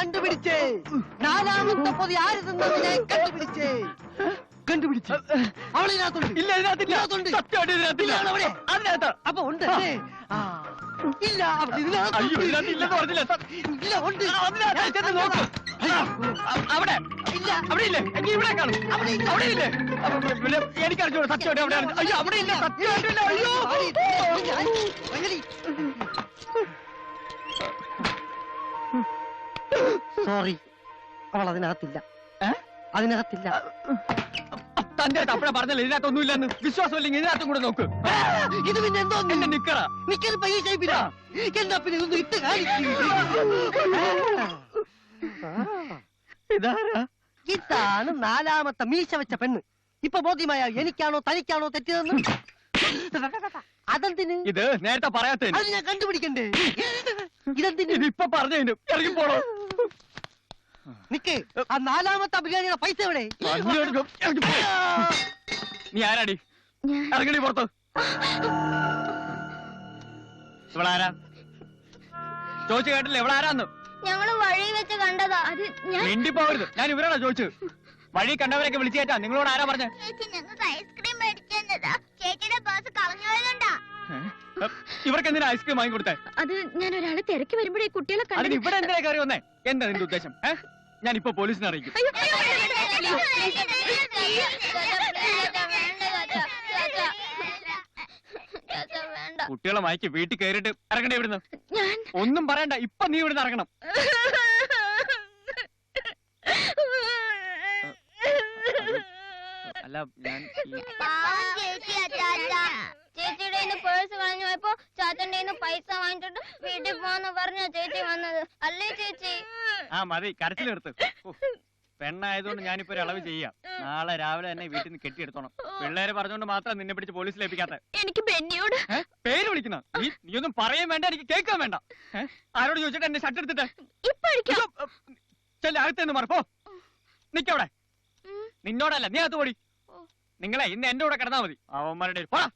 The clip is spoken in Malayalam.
കണ്ടുപിടിച്ചേ. നാലാമത്തെ പൊതി ആര് തിന്നതിനെ കണ്ടുപിടിച്ചേ. കണ്ടുപിടിച്ചു. അവളിനകത്തുണ്ട്. ഇല്ല, ഇതിനകത്തില്ല. സത്യമായിട്ട് ഇതിനകത്തില്ല. അതിനകത്ത് അപ്പൊ ഉണ്ട്. ഇല്ല, അയ്യോ, ഇതിനകത്തില്ലെന്ന് പറഞ്ഞില്ല. ഇല്ല, ഉണ്ട്. ചെന്ന് നോക്ക്. അവിടെ ഇല്ല, അവിടെ ഇല്ലേ? എങ്കിൽ ഇവിടെ കാണും. അവിടെ ഇല്ലേ? എനിക്കറിഞ്ഞോ സത്യമായിട്ട് അവിടെ. അയ്യോ, അവിടെ ഇല്ല. സത്യമായിട്ടില്ല. അയ്യോ, സോറി, അവൾ അതിനകത്തില്ല. അതിനകത്തില്ല. തന്റെ തപ്പഴ പറഞ്ഞല്ലോ ഇതിനകത്തൊന്നുമില്ലെന്ന്. വിശ്വാസമില്ലെങ്കിൽ ഇതിനകത്തും കൂടെ നോക്ക്. ഇത് പിന്നെ എന്തോ എന്റെ നിക്കറാ. നിക്കറ് പയ്യ ഷേപ്പില്ല. എന്താ പിന്നെ ഇതൊന്നും ഇട്ട് കാണിക്കും. ഇതാരാ? ഇതാണ് നാലാമത്തെ മീശ വെച്ച പെണ്ണ്. ഇപ്പൊ ബോധ്യമായ എനിക്കാണോ തനിക്കാണോ തെറ്റിയതെന്ന്? അതെന്തിന്? ഇത് നേരത്തെ പറയാത്തതിന്. അത് ഞാൻ കണ്ടുപിടിക്കണ്ടേ? ഇതെന്തിന്? ഇതിപ്പൊ പറഞ്ഞതിനും ഇറങ്ങിപ്പോണോ? നിക്ക്, ആ നാലാമത്തെ ബിരിയാണിയുടെ പൈസ എവിടെ? നീ ആരാടി? ഇറങ്ങടി പുറത്ത്. ഇവളാരാ? ചോദിച്ചു കേട്ടില്ലേ ഇവളാരാന്ന്? ഞങ്ങള് വഴി വെച്ച് കണ്ടതാ. അത് മിണ്ടി പോകരുത്. ഞാൻ ഇവരാണോ ചോദിച്ചത്? വഴി കണ്ടവരൊക്കെ വിളിച്ചു കേട്ടാ. നിങ്ങളോട് ആരാ പറഞ്ഞ? ചേച്ചി ഞങ്ങൾക്ക് ഐസ്ക്രീം മേടിച്ചതാ. ചേച്ചിയുടെ പേഴ്സ് കളഞ്ഞു പോയതുണ്ടാ. ഇവർക്ക് എന്തിനാ ഐസ്ക്രീം വാങ്ങി കൊടുത്തേ? അത് ഞാൻ ഒരാളെ തിരക്കി വരുമ്പോഴേ കുട്ടികളെ അതിന് ഇവിടെ എന്തിനാ കയറി വന്നേ? എന്താ നിന്റെ ഉദ്ദേശം? ഞാൻ ഇപ്പൊ പോലീസിനെ അറിയിക്കും. കുട്ടികളെ മയക്കി വീട്ടിൽ കയറിയിട്ട് ഇറങ്ങണ്ടേ ഇവിടുന്ന്? ഒന്നും പറയണ്ട. ഇപ്പൊ നീ ഇവിടുന്ന് ഇറങ്ങണം. അല്ല, ഞാൻ ചേച്ചിയുടെ പേഴ്സ് കളഞ്ഞു പോയപ്പോ ചാച്ചന്റെ പൈസ വാങ്ങിച്ചിട്ട് വീട്ടിൽ പോവാന്ന് പറഞ്ഞ ചേച്ചി വന്നത് അല്ലേ ചേച്ചി? ആ മതി, കരച്ചിൽ നിർത്ത്. പെണ്ണായതുകൊണ്ട് ഞാനിപ്പോ ഒരു അളവ് ചെയ്യാം. നാളെ രാവിലെ തന്നെ വീട്ടിൽ നിന്ന് കെട്ടിയെടുത്തോണം. പിള്ളേര് പറഞ്ഞുകൊണ്ട് മാത്രം നിന്നെ പിടിച്ച് പോലീസിൽ ഏൽപ്പിക്കാത്ത. എനിക്ക് ബെന്നിയോട് പേര് വിളിക്കുന്ന നീ ഒന്നും പറയാൻ വേണ്ട, എനിക്ക് കേൾക്കാൻ വേണ്ട. ആരോട് ചോദിച്ചിട്ട് എന്നെ ഷർട്ട് എടുത്തിട്ട് ചെല്ല അകത്തേന്ന് മാറിപ്പോ. നിക്കവിടെ. നിന്നോടല്ല, നീ അകത്ത് പോടി. നിങ്ങളെ ഇന്ന് എന്റെ കൂടെ കിടന്നാ മതി. അവന്മാരുടെ പോടാ.